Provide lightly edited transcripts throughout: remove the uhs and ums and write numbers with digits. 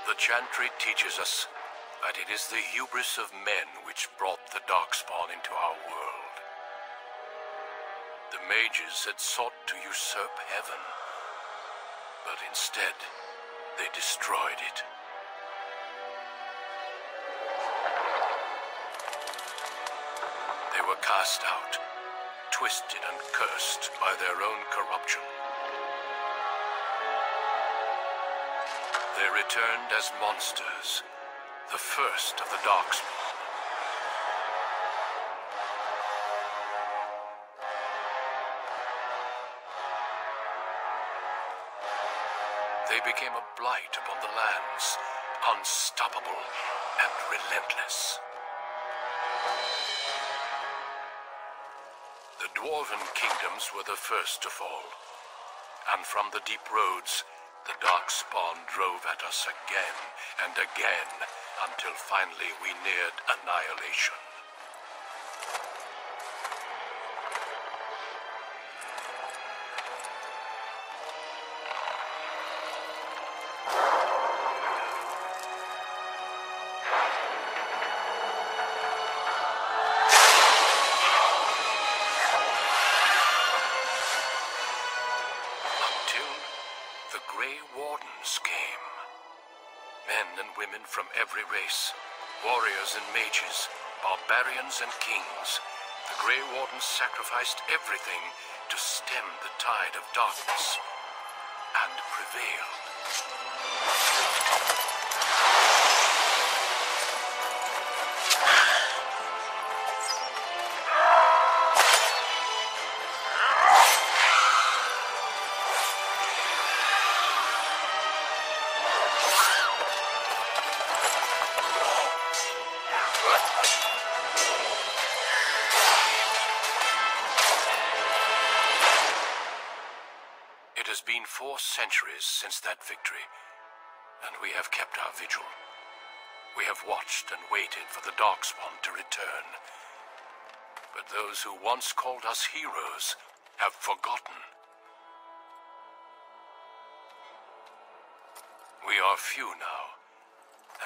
The Chantry teaches us that it is the hubris of men which brought the Darkspawn into our world. The mages had sought to usurp heaven, but instead they destroyed it. They were cast out, twisted and cursed by their own corruption. They returned as monsters, the first of the Darkspawn. They became a blight upon the lands, unstoppable and relentless. The Dwarven kingdoms were the first to fall, and from the deep roads, the Darkspawn drove at us again and again, until finally we neared annihilation. From every race, warriors and mages, barbarians and kings, the Grey Wardens sacrificed everything to stem the tide of darkness, and prevailed. It has been 4 centuries since that victory, and we have kept our vigil. We have watched and waited for the Darkspawn to return. But those who once called us heroes have forgotten. We are few now,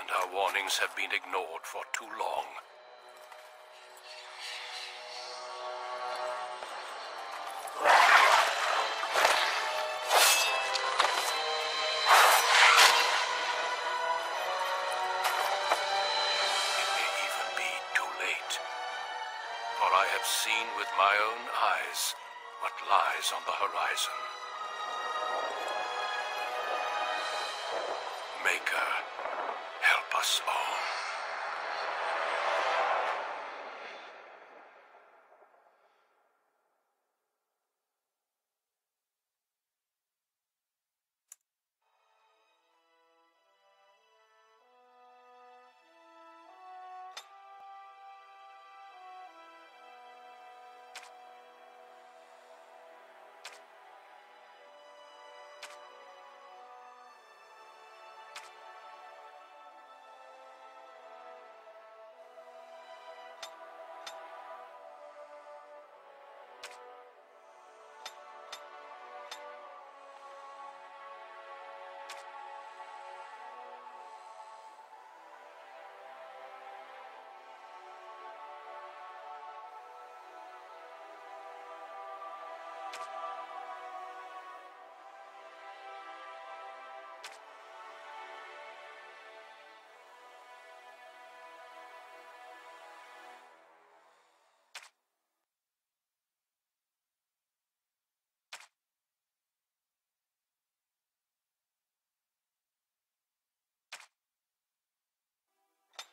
and our warnings have been ignored for too long. Seen with my own eyes what lies on the horizon. Maker, help us all.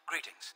Greetings.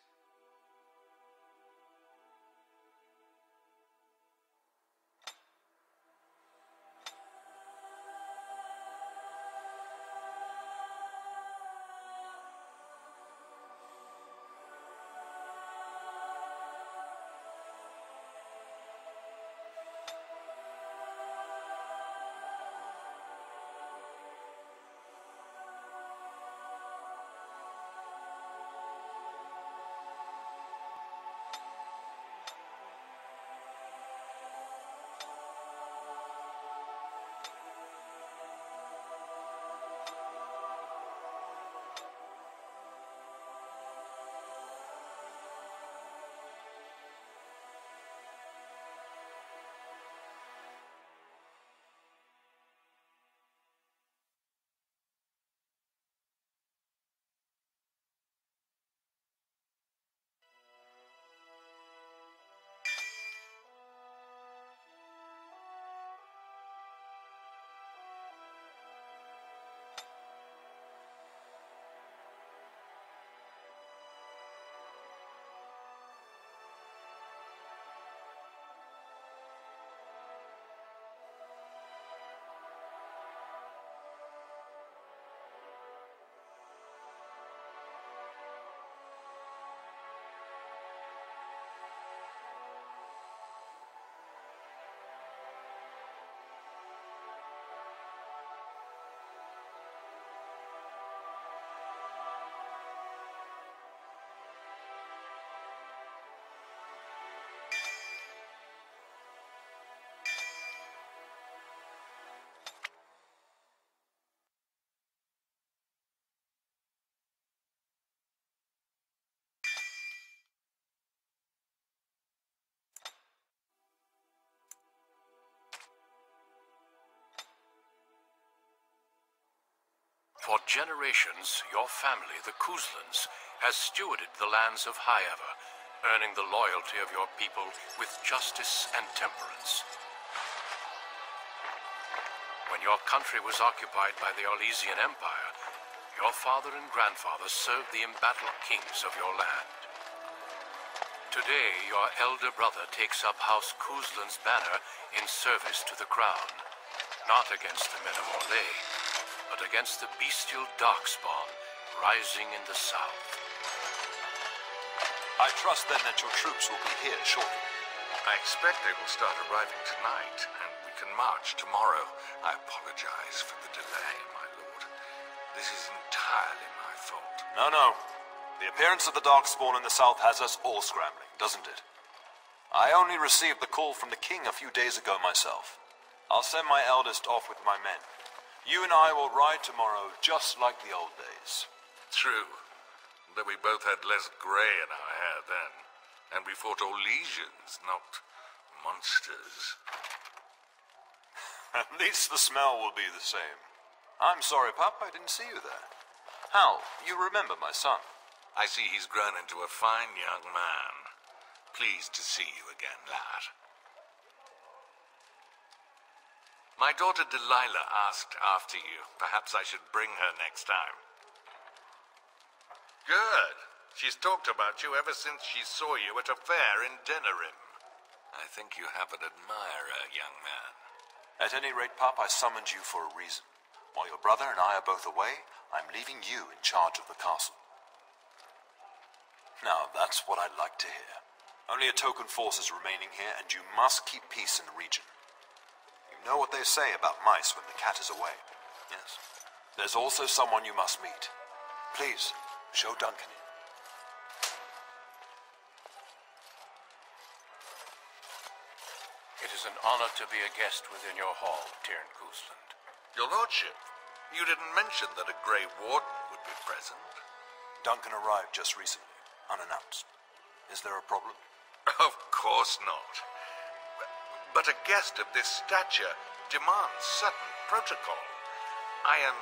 For generations, your family, the Kuzlans, has stewarded the lands of Highever, earning the loyalty of your people with justice and temperance. When your country was occupied by the Orlesian Empire, your father and grandfather served the embattled kings of your land. Today, your elder brother takes up House Kuzlan's banner in service to the crown, not against the men of Orlais, but against the bestial darkspawn rising in the south. I trust then that your troops will be here shortly. I expect they will start arriving tonight, and we can march tomorrow. I apologize for the delay, my lord. This is entirely my fault. No. The appearance of the Darkspawn in the south has us all scrambling, doesn't it? I only received the call from the king a few days ago myself. I'll send my eldest off with my men. You and I will ride tomorrow just like the old days. True. Though we both had less grey in our hair then. And we fought Orlesians, not monsters. At least the smell will be the same. I'm sorry, Pup, I didn't see you there. Hal, you remember my son? I see he's grown into a fine young man. Pleased to see you again, lad. My daughter Delilah asked after you. Perhaps I should bring her next time. Good. She's talked about you ever since she saw you at a fair in Denerim. I think you have an admirer, young man. At any rate, Pup, I summoned you for a reason. While your brother and I are both away, I'm leaving you in charge of the castle. Now, that's what I'd like to hear. Only a token force is remaining here, and you must keep peace in the region. You know what they say about mice when the cat is away. Yes. There's also someone you must meet. Please, show Duncan in. It is an honor to be a guest within your hall, Tyrn Kuzland. Your lordship, you didn't mention that a Grey Warden would be present. Duncan arrived just recently, unannounced. Is there a problem? Of course not. But a guest of this stature demands certain protocol. I am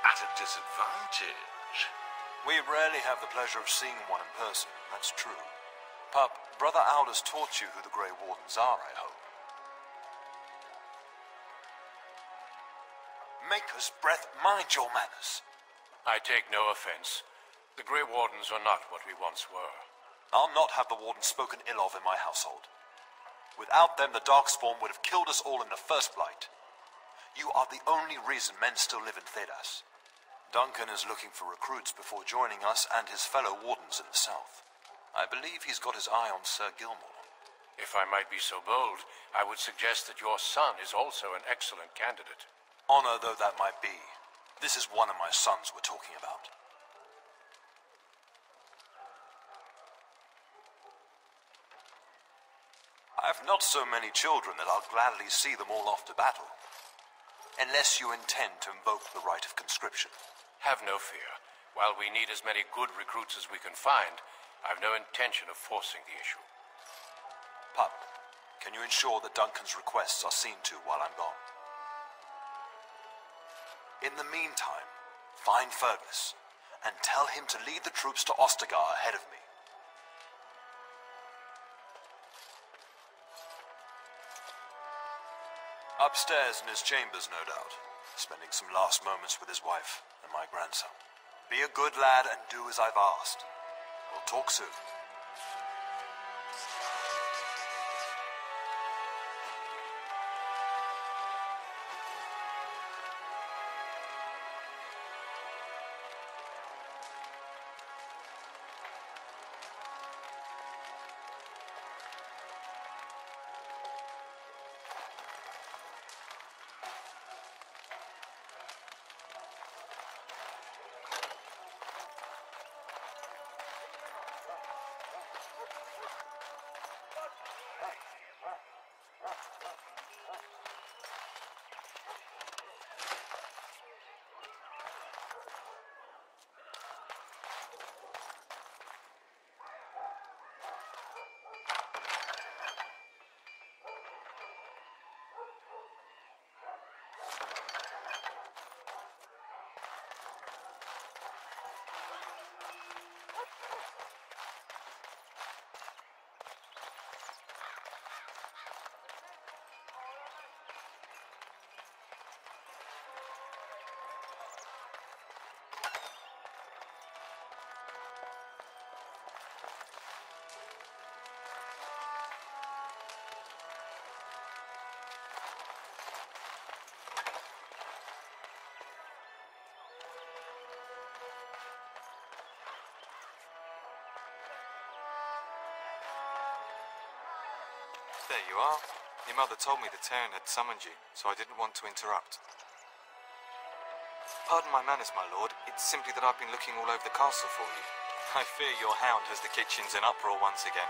at a disadvantage. We rarely have the pleasure of seeing one in person, that's true. Pup, Brother Aldous taught you who the Grey Wardens are, I hope. Maker's breath, mind your manners. I take no offense. The Grey Wardens are not what we once were. I'll not have the Warden spoken ill of in my household. Without them, the Darkspawn would have killed us all in the first flight. You are the only reason men still live in Thedas. Duncan is looking for recruits before joining us and his fellow Wardens in the south. I believe he's got his eye on Sir Gilmore. If I might be so bold, I would suggest that your son is also an excellent candidate. Honor though that might be, this is one of my sons we're talking about. I've not so many children that I'll gladly see them all off to battle. Unless you intend to invoke the right of conscription. Have no fear. While we need as many good recruits as we can find, I've no intention of forcing the issue. Pup, can you ensure that Duncan's requests are seen to while I'm gone? In the meantime, find Fergus, and tell him to lead the troops to Ostagar ahead of me. Upstairs in his chambers, no doubt, spending some last moments with his wife and my grandson. Be a good lad and do as I've asked. We'll talk soon. There you are. Your mother told me the Terran had summoned you, so I didn't want to interrupt. Pardon my manners, my lord. It's simply that I've been looking all over the castle for you. I fear your hound has the kitchens in uproar once again,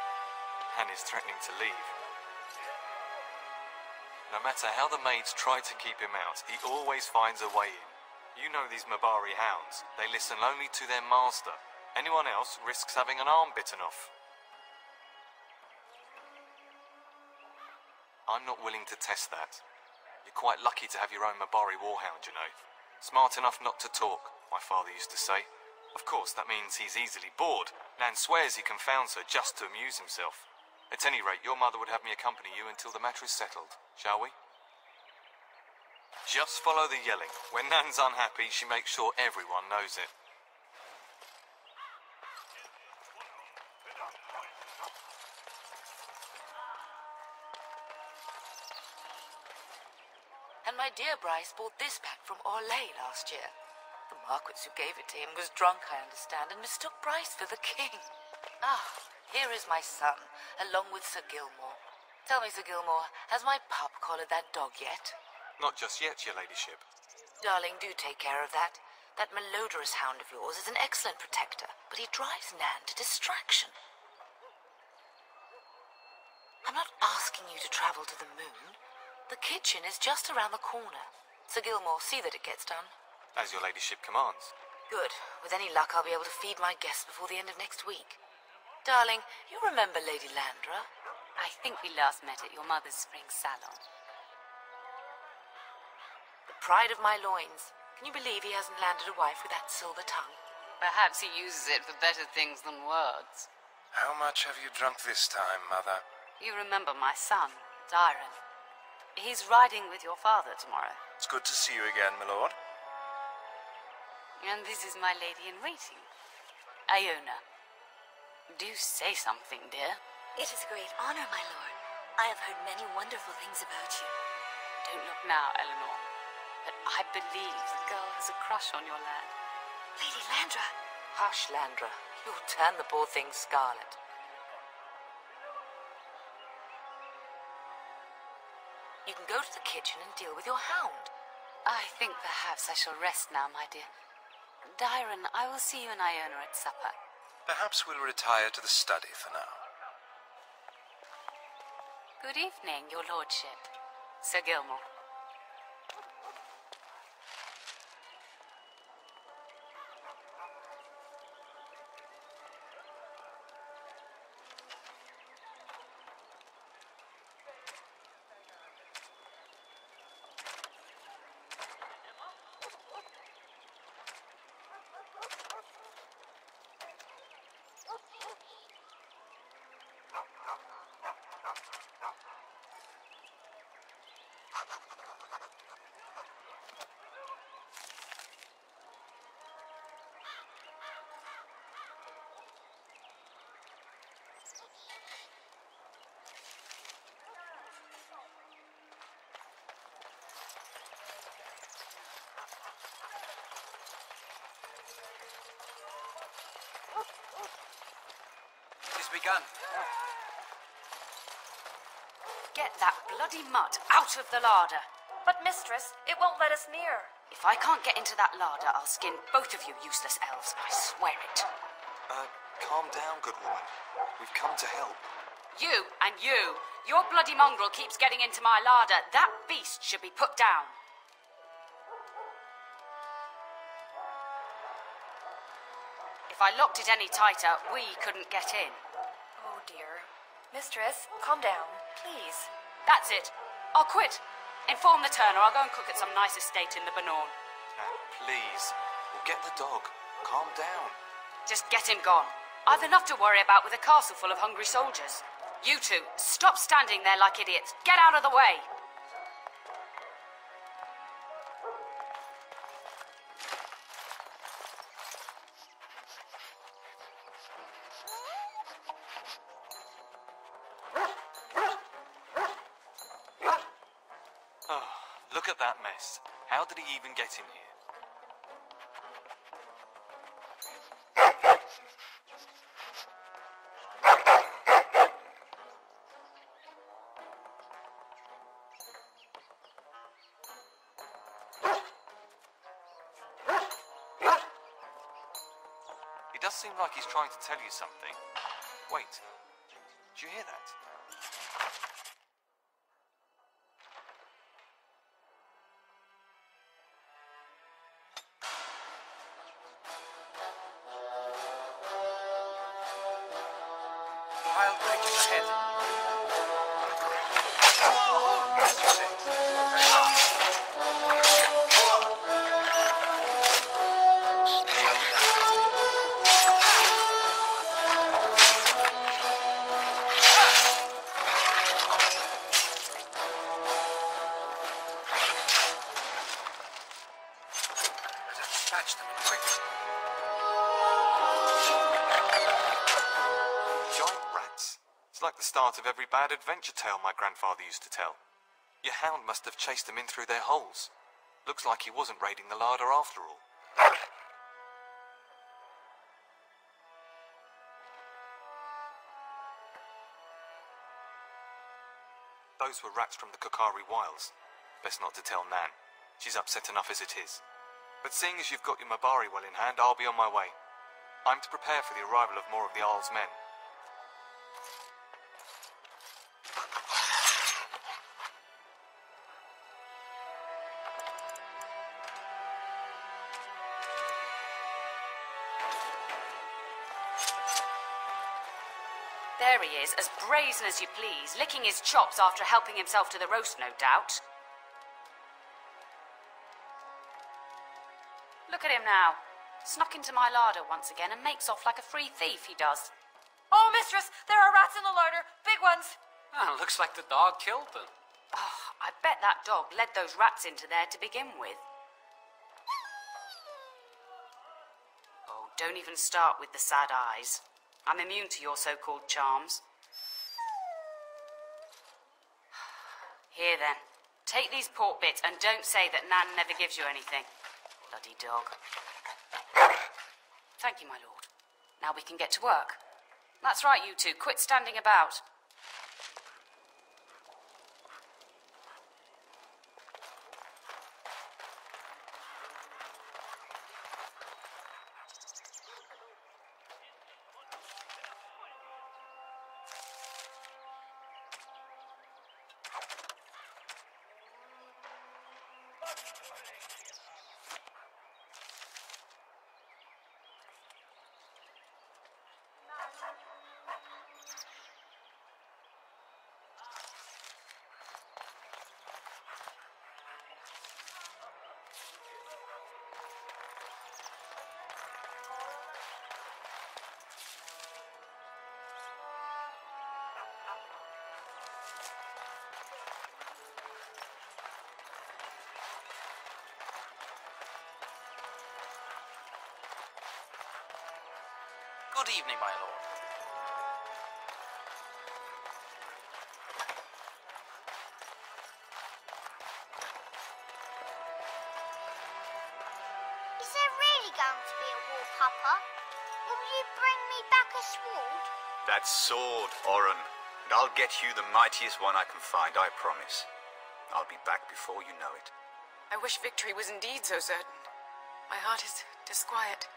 and is threatening to leave. No matter how the maids try to keep him out, he always finds a way in. You know these Mabari hounds. They listen only to their master. Anyone else risks having an arm bitten off. I'm not willing to test that. You're quite lucky to have your own Mabari warhound, you know. Smart enough not to talk, my father used to say. Of course, that means he's easily bored. Nan swears he confounds her just to amuse himself. At any rate, your mother would have me accompany you until the matter is settled, shall we? Just follow the yelling. When Nan's unhappy, she makes sure everyone knows it. And my dear Bryce bought this pack from Orlais last year. The Marquis who gave it to him was drunk, I understand, and mistook Bryce for the king. Ah, here is my son, along with Sir Gilmore. Tell me, Sir Gilmore, has my pup collared that dog yet? Not just yet, your ladyship. Darling, do take care of that. That malodorous hound of yours is an excellent protector, but he drives Nan to distraction. I'm not asking you to travel to the moon. The kitchen is just around the corner. Sir Gilmore, see that it gets done. As your ladyship commands. Good. With any luck, I'll be able to feed my guests before the end of next week. Darling, you remember Lady Landra? I think we last met at your mother's spring salon. The pride of my loins. Can you believe he hasn't landed a wife with that silver tongue? Perhaps he uses it for better things than words. How much have you drunk this time, Mother? You remember my son, Dyron. He's riding with your father tomorrow. It's good to see you again, my lord. And this is my lady-in-waiting, Iona. Do say something, dear. It is a great honor, my lord. I have heard many wonderful things about you. Don't look now, Eleanor. But I believe the girl has a crush on your lad. Lady Landra. Hush, Landra. You'll turn the poor thing scarlet. You can go to the kitchen and deal with your hound. I think perhaps I shall rest now, my dear. Dyron, I will see you and Iona at supper. Perhaps we'll retire to the study for now. Good evening, your lordship. Sir Gilmore. Begun. Get that bloody mutt out of the larder. But, mistress, it won't let us near. If I can't get into that larder, I'll skin both of you useless elves. I swear it. Calm down, good woman. We've come to help. You and you. Your bloody mongrel keeps getting into my larder. That beast should be put down. If I locked it any tighter, we couldn't get in. Oh, dear. Mistress, calm down, please. That's it. I'll quit. Inform the turner. I'll go and cook at some nice estate in the Banorn. Please. We'll get the dog. Calm down. Just get him gone. I've enough to worry about with a castle full of hungry soldiers. You two, stop standing there like idiots. Get out of the way. Look at that mess. How did he even get in here? does seem like he's trying to tell you something. Wait, did you hear that? Wild creatures ahead. Better dispatch them quickly. Giant rats. It's like the start of every bad adventure tale my grandfather used to tell. Your hound must have chased them in through their holes. Looks like he wasn't raiding the larder after all. Those were rats from the Kokari Wilds. Best not to tell Nan. She's upset enough as it is. But seeing as you've got your Mabari well in hand, I'll be on my way. I'm to prepare for the arrival of more of the Isle's men. There he is, as brazen as you please, licking his chops after helping himself to the roast, no doubt. Look at him now. Snuck into my larder once again and makes off like a free thief, he does. Oh, mistress, there are rats in the larder. Big ones. Ah, looks like the dog killed them. Oh, I bet that dog led those rats into there to begin with. Oh, don't even start with the sad eyes. I'm immune to your so-called charms. Here then, take these pork bits and don't say that Nan never gives you anything. Bloody dog. Thank you, my lord. Now we can get to work. That's right, you two. Quit standing about. Good evening, my lord. Is there really going to be a war, Papa? Will you bring me back a sword? That sword, Oren. And I'll get you the mightiest one I can find, I promise. I'll be back before you know it. I wish victory was indeed so certain. My heart is disquiet.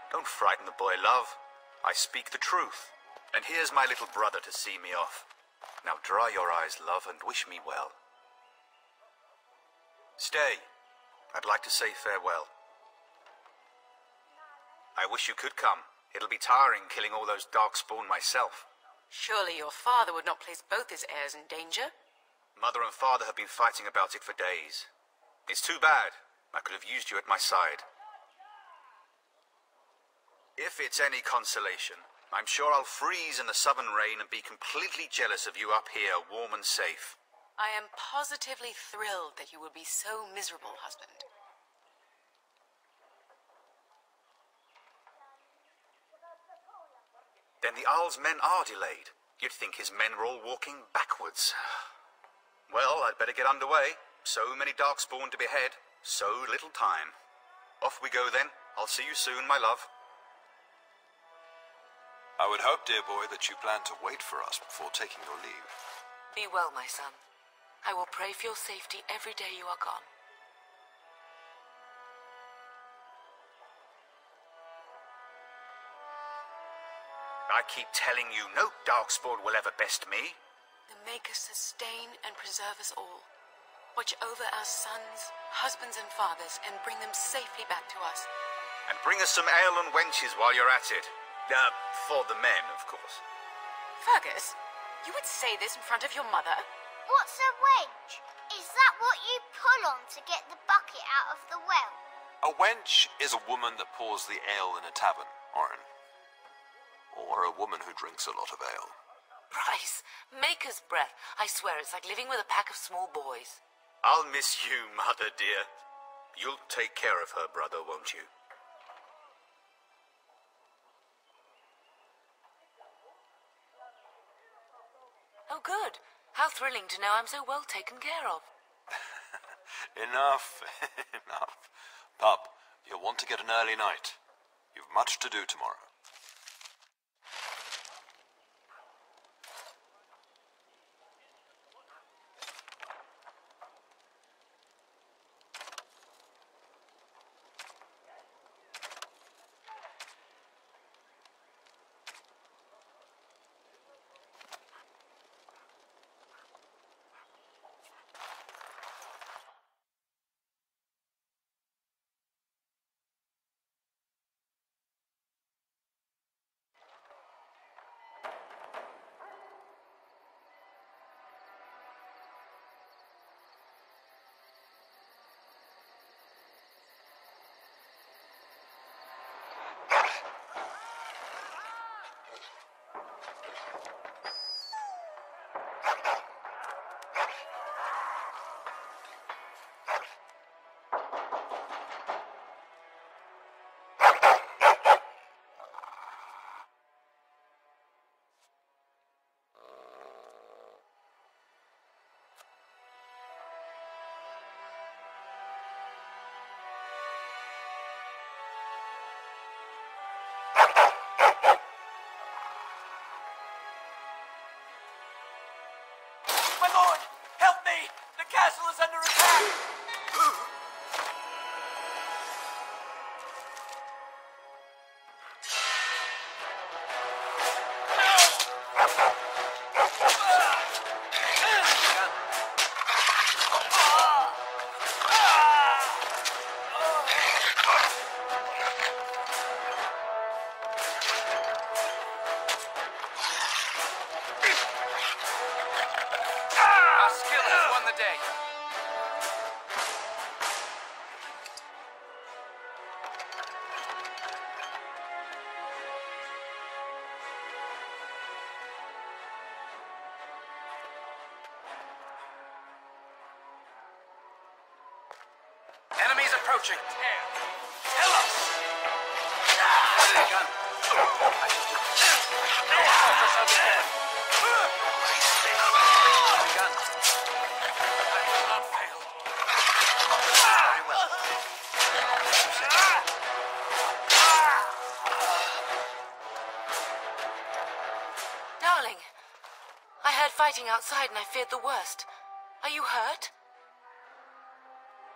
Don't frighten the boy, love. I speak the truth. And here's my little brother to see me off. Now dry your eyes, love, and wish me well. Stay. I'd like to say farewell. I wish you could come. It'll be tiring killing all those darkspawn myself. Surely your father would not place both his heirs in danger? Mother and father have been fighting about it for days. It's too bad. I could have used you at my side. If it's any consolation, I'm sure I'll freeze in the southern rain and be completely jealous of you up here, warm and safe. I am positively thrilled that you will be so miserable, husband. Then the Isle's men are delayed. You'd think his men were all walking backwards. Well, I'd better get underway. So many darkspawn to behead, so little time. Off we go then. I'll see you soon, my love. I would hope, dear boy, that you plan to wait for us before taking your leave. Be well, my son. I will pray for your safety every day you are gone. I keep telling you, no darkspawn will ever best me. The Maker sustain and preserve us all. Watch over our sons, husbands and fathers, and bring them safely back to us. And bring us some ale and wenches while you're at it. For the men, of course. Fergus, you would say this in front of your mother? What's a wench? Is that what you pull on to get the bucket out of the well? A wench is a woman that pours the ale in a tavern, Oren. Or a woman who drinks a lot of ale. Bryce, maker's breath. I swear it's like living with a pack of small boys. I'll miss you, Mother dear. You'll take care of her brother, won't you? Oh, good. How thrilling to know I'm so well taken care of. Enough, enough. Pup, you'll want to get an early night. You've much to do tomorrow. My lord, help me! The castle is under attack! Our skill has won the day. Enemies approaching. Tell us! Gun. I should do this. No fortress over there. Gun. I will not fail. Very well. Darling, I heard fighting outside and I feared the worst. Are you hurt?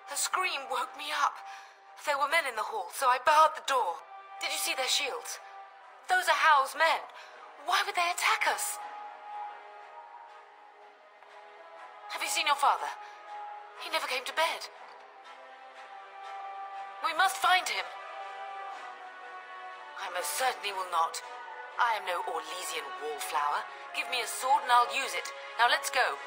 The scream woke me up. There were men in the hall, so I barred the door. Did you see their shields? Those are Howell's men. Why would they attack us? Have you seen your father? He never came to bed. We must find him. I most certainly will not. I am no Orlesian wallflower. Give me a sword and I'll use it. Now let's go.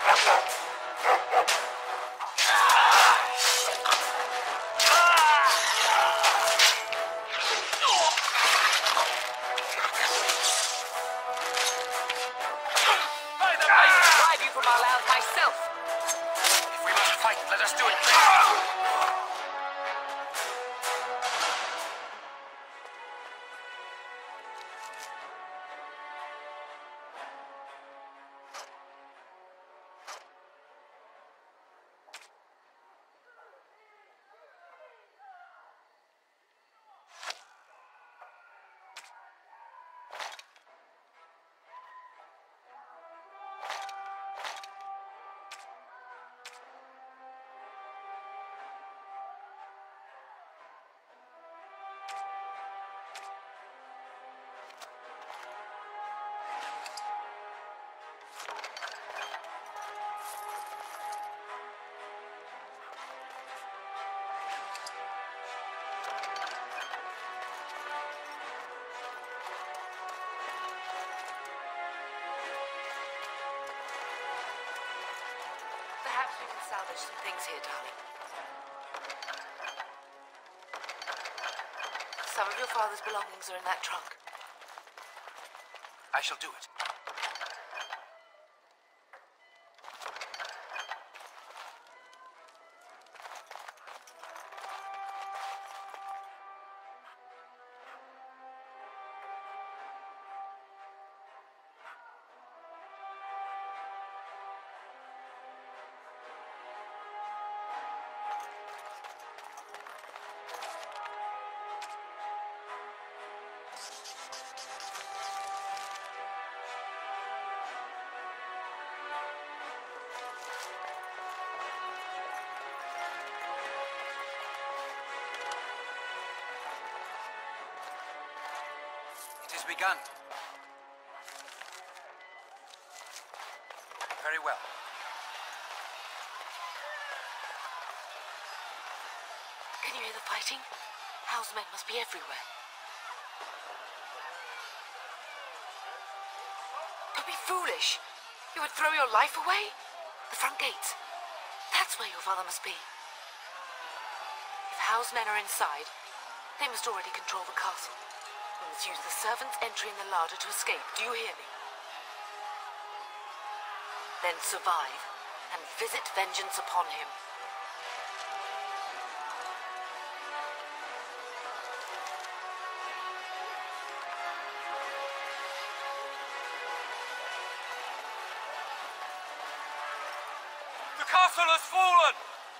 Drive you from our land myself. If we must fight, let us do it. Perhaps we can salvage some things here, darling. Some of your father's belongings are in that trunk. I shall do it. It is begun. Very well. Can you hear the fighting? Hal's men must be everywhere. Don't be foolish. You would throw your life away? The front gates. That's where your father must be. If Hal's men are inside, they must already control the castle. We must use the servants' entry in the larder to escape. Do you hear me? Then survive and visit vengeance upon him. The castle has fallen!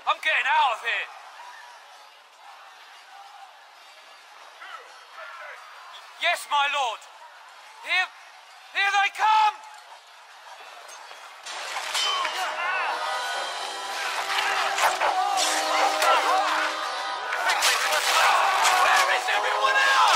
I'm getting out of here! Yes, my lord! Here they come! Where is everyone else?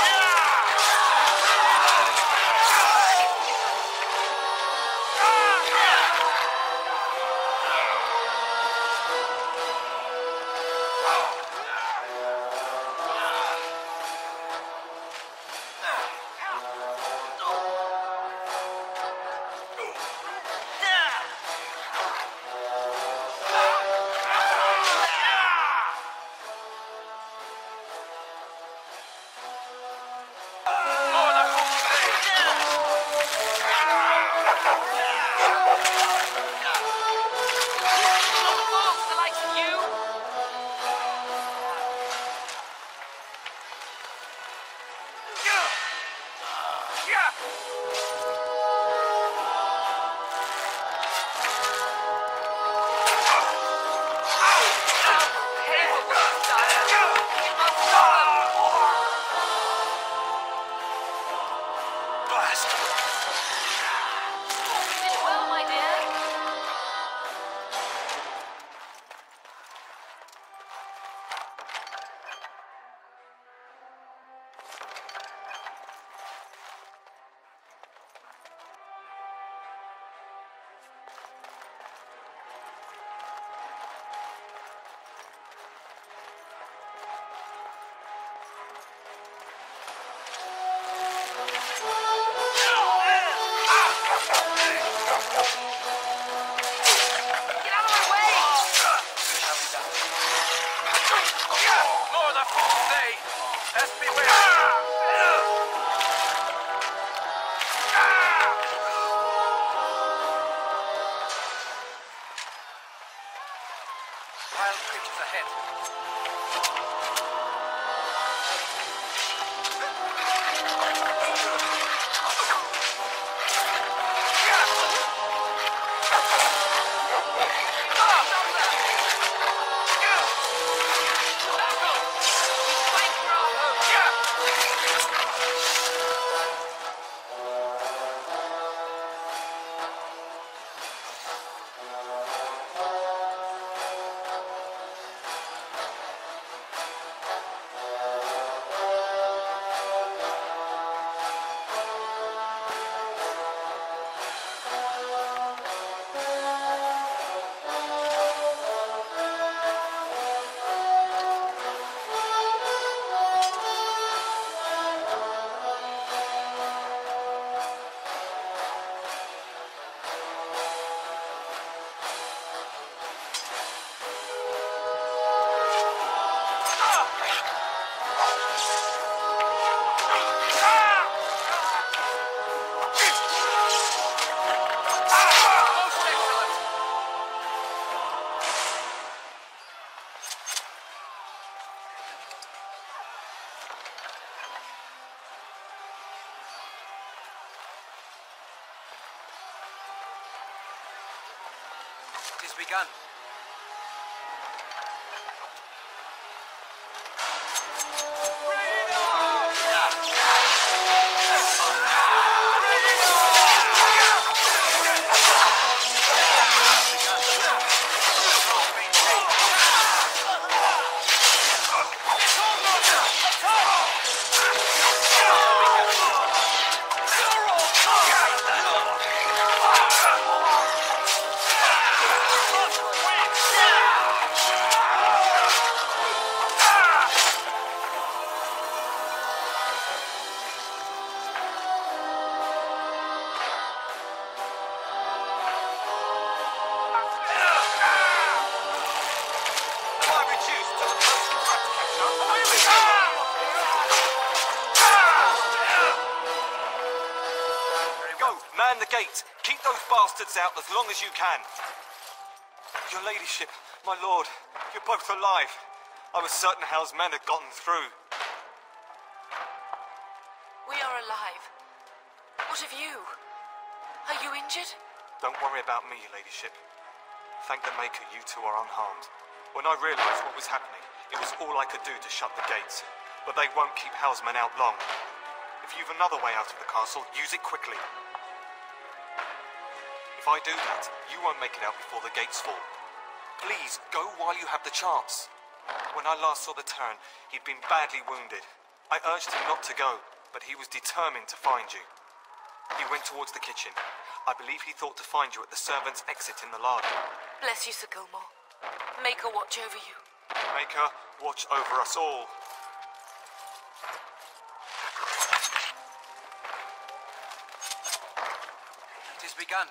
It has begun. Man the gate. Keep those bastards out as long as you can. Your ladyship, my lord, you're both alive. I was certain Hal's men had gotten through. We are alive. What of you? Are you injured? Don't worry about me, your ladyship. Thank the Maker you two are unharmed. When I realized what was happening, it was all I could do to shut the gates. But they won't keep Hal's men out long. If you've another way out of the castle, use it quickly. If I do that, you won't make it out before the gates fall. Please, go while you have the chance. When I last saw the Terran, he'd been badly wounded. I urged him not to go, but he was determined to find you. He went towards the kitchen. I believe he thought to find you at the servants' exit in the larder. Bless you, Sir Gilmore. Maker watch over you. Maker watch over us all. It has begun.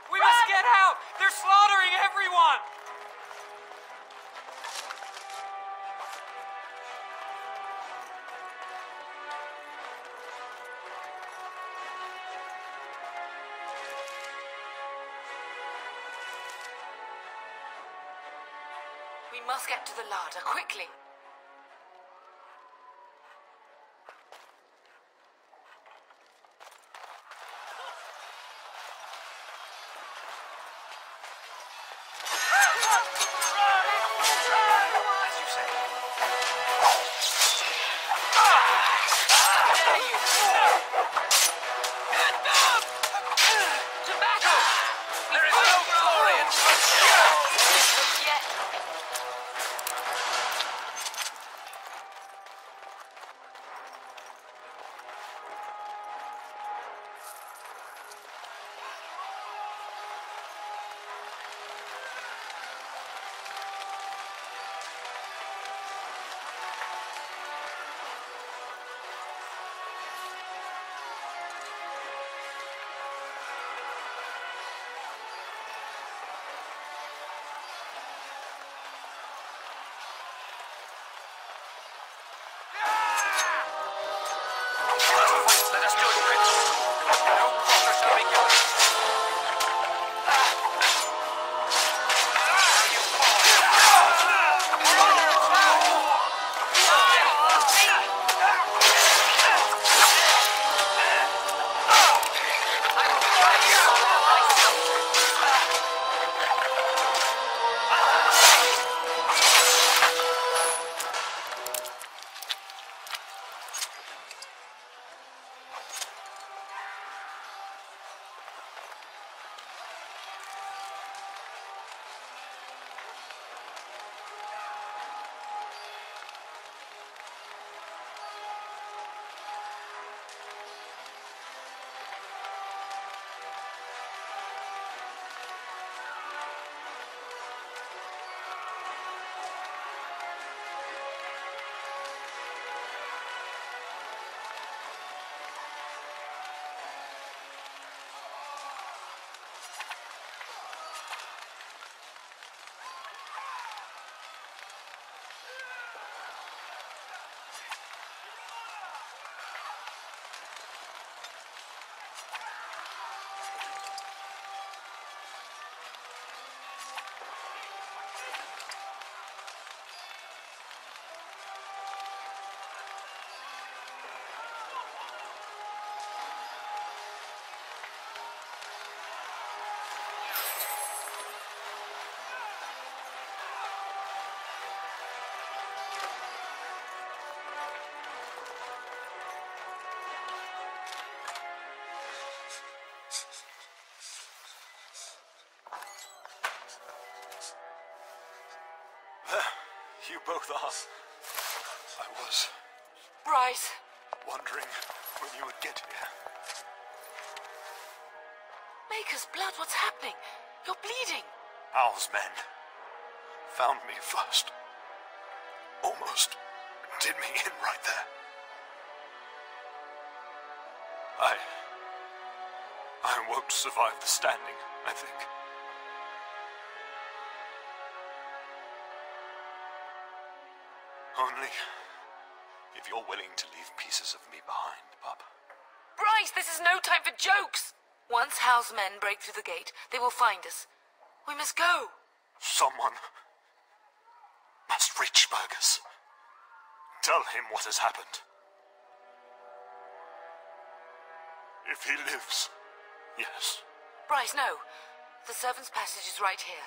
We must get out! They're slaughtering everyone! We must get to the larder, quickly. You both are. I was Bryce! wondering when you would get here. Maker's blood, what's happening? You're bleeding. Al's men found me first. Almost did me in right there. I won't survive the standing, I think. Only if you're willing to leave pieces of me behind, pup. Bryce, this is no time for jokes! Once Hal's men break through the gate, they will find us. We must go. Someone must reach Burgess. Tell him what has happened. If he lives, yes. Bryce, no. The servant's passage is right here.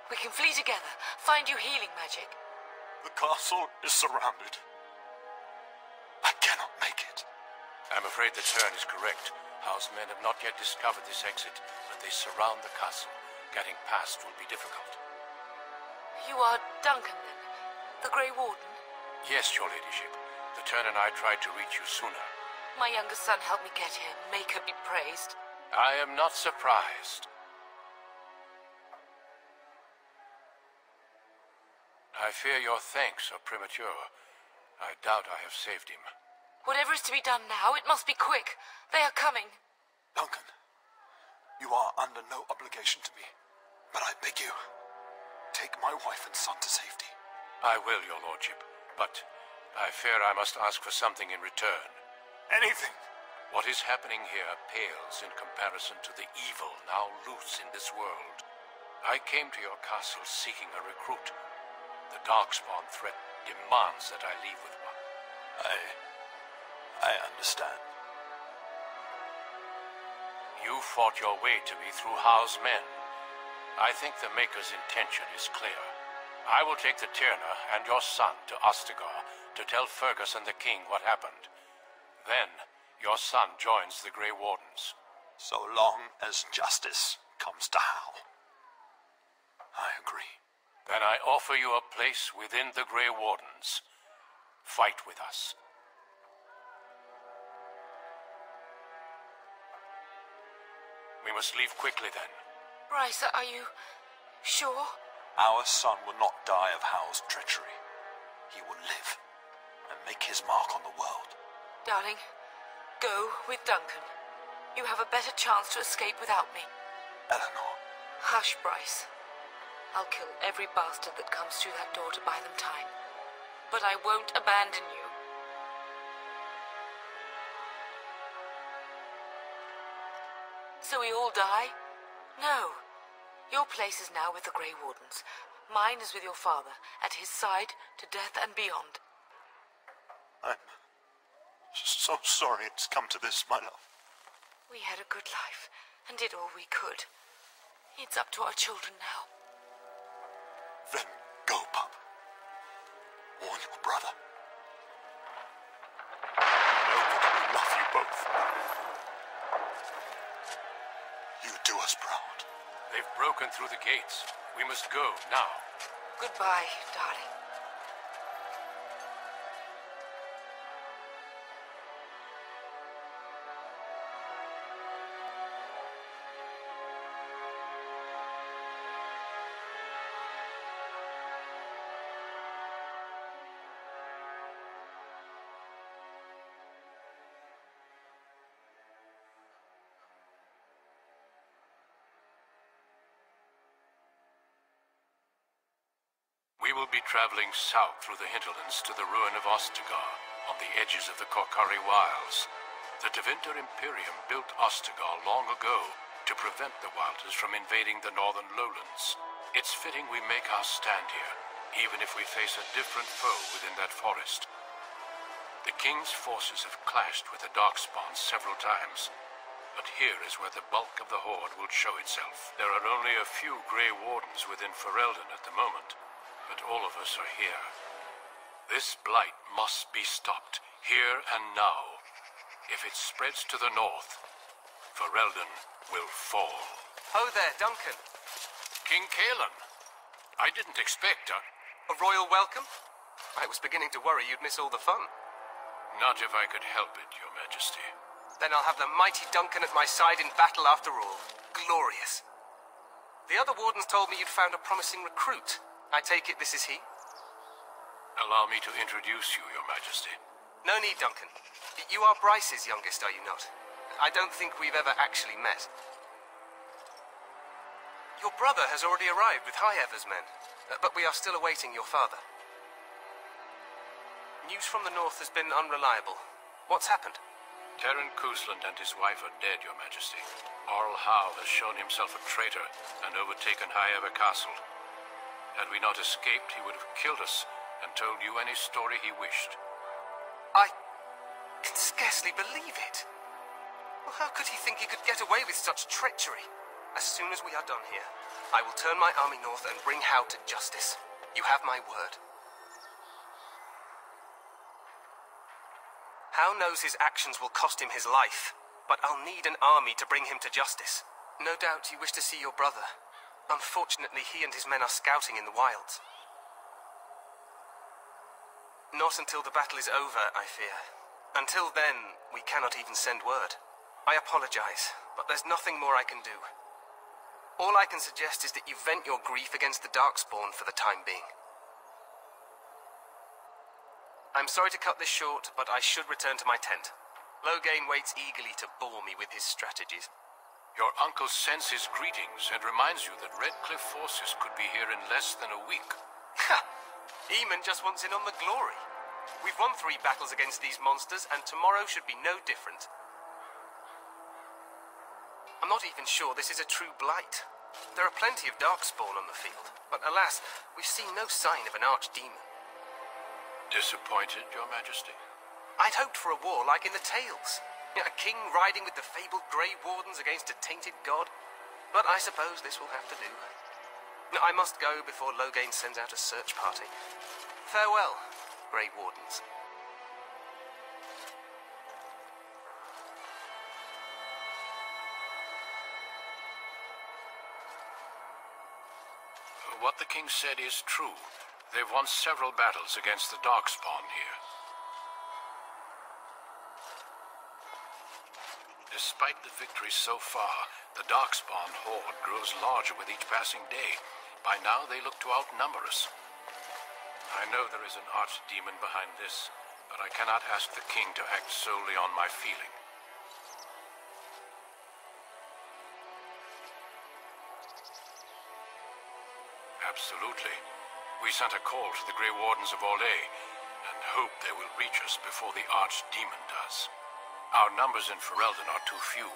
We can flee together, find you healing magic. The castle is surrounded. I cannot make it. I'm afraid the turn is correct. House men have not yet discovered this exit, but they surround the castle. Getting past will be difficult. You are Duncan, then? The Grey Warden? Yes, your ladyship. The turn and I tried to reach you sooner. My youngest son helped me get here. Make her be praised. I am not surprised. I fear your thanks are premature. I doubt I have saved him. Whatever is to be done now, it must be quick. They are coming. Duncan, you are under no obligation to me, but I beg you, take my wife and son to safety. I will, your lordship, but I fear I must ask for something in return. Anything. What is happening here pales in comparison to the evil now loose in this world. I came to your castle seeking a recruit. The Darkspawn threat demands that I leave with one. I understand. You fought your way to me through Howe's men. I think the Maker's intention is clear. I will take the Tyrna and your son to Ostagar to tell Fergus and the king what happened. Then, your son joins the Grey Wardens. So long as justice comes to Howe. I agree. Then I offer you a place within the Grey Wardens. Fight with us. We must leave quickly, then. Bryce, are you sure? Our son will not die of Howe's treachery. He will live and make his mark on the world. Darling, go with Duncan. You have a better chance to escape without me. Eleanor. Hush, Bryce. I'll kill every bastard that comes through that door to buy them time. But I won't abandon you. So we all die? No. Your place is now with the Grey Wardens. Mine is with your father, at his side, to death and beyond. I'm so sorry it's come to this, my love. We had a good life, and did all we could. It's up to our children now. Then go, pup. Warn your brother. Know that we love you both. You do us proud. They've broken through the gates. We must go now. Goodbye, darling. We will be traveling south through the hinterlands to the ruin of Ostagar, on the edges of the Korkari Wilds. The Tevinter Imperium built Ostagar long ago to prevent the Wilders from invading the northern lowlands. It's fitting we make our stand here, even if we face a different foe within that forest. The King's forces have clashed with the Darkspawn several times, but here is where the bulk of the Horde will show itself. There are only a few Grey Wardens within Ferelden at the moment, but all of us are here. This blight must be stopped, here and now. If it spreads to the north, Ferelden will fall. Ho there, Duncan. King Kaelan. I didn't expect A royal welcome? I was beginning to worry you'd miss all the fun. Not if I could help it, Your Majesty. Then I'll have the mighty Duncan at my side in battle after all. Glorious. The other wardens told me you'd found a promising recruit. I take it this is he? Allow me to introduce you, Your Majesty. No need, Duncan. You are Bryce's youngest, are you not? I don't think we've ever actually met. Your brother has already arrived with High Ever's men, but we are still awaiting your father. News from the north has been unreliable. What's happened? Terran Cousland and his wife are dead, Your Majesty. Arl Howe has shown himself a traitor and overtaken High Ever Castle. Had we not escaped, he would have killed us and told you any story he wished. I can scarcely believe it. Well, how could he think he could get away with such treachery? As soon as we are done here, I will turn my army north and bring Howe to justice. You have my word. Howe knows his actions will cost him his life, but I'll need an army to bring him to justice. No doubt you wish to see your brother. Unfortunately, he and his men are scouting in the wilds. Not until the battle is over, I fear. Until then, we cannot even send word. I apologize, but there's nothing more I can do. All I can suggest is that you vent your grief against the Darkspawn for the time being. I'm sorry to cut this short, but I should return to my tent. Loghain waits eagerly to bore me with his strategies. Your uncle sends his greetings and reminds you that Redcliffe forces could be here in less than a week. Ha! Eamon just wants in on the glory. We've won 3 battles against these monsters, and tomorrow should be no different. I'm not even sure this is a true blight. There are plenty of Darkspawn on the field, but alas, we've seen no sign of an archdemon. Disappointed, Your Majesty? I'd hoped for a war like in the tales. A king riding with the fabled Grey Wardens against a tainted god. But I suppose this will have to do. I must go before Loghain sends out a search party. Farewell, Grey Wardens. What the king said is true. They've won several battles against the Darkspawn here. Despite the victories so far, the Darkspawn horde grows larger with each passing day. By now, they look to outnumber us. I know there is an archdemon behind this, but I cannot ask the king to act solely on my feeling. Absolutely. We sent a call to the Grey Wardens of Orlais, and hope they will reach us before the archdemon does. Our numbers in Ferelden are too few.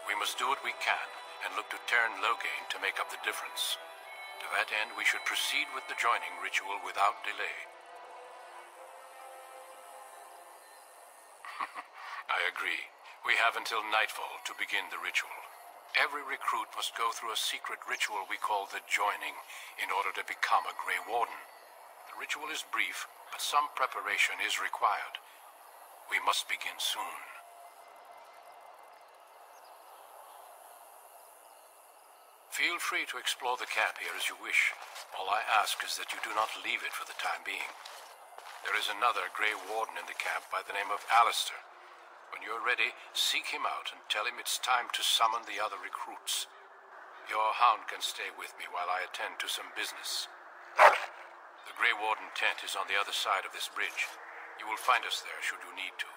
We must do what we can, and look to Terran Loghain to make up the difference. To that end, we should proceed with the joining ritual without delay. I agree. We have until nightfall to begin the ritual. Every recruit must go through a secret ritual we call the joining in order to become a Grey Warden. The ritual is brief, but some preparation is required. We must begin soon. Feel free to explore the camp here as you wish. All I ask is that you do not leave it for the time being. There is another Grey Warden in the camp by the name of Alistair. When you're ready, seek him out and tell him it's time to summon the other recruits. Your hound can stay with me while I attend to some business. The Grey Warden tent is on the other side of this bridge. You will find us there should you need to.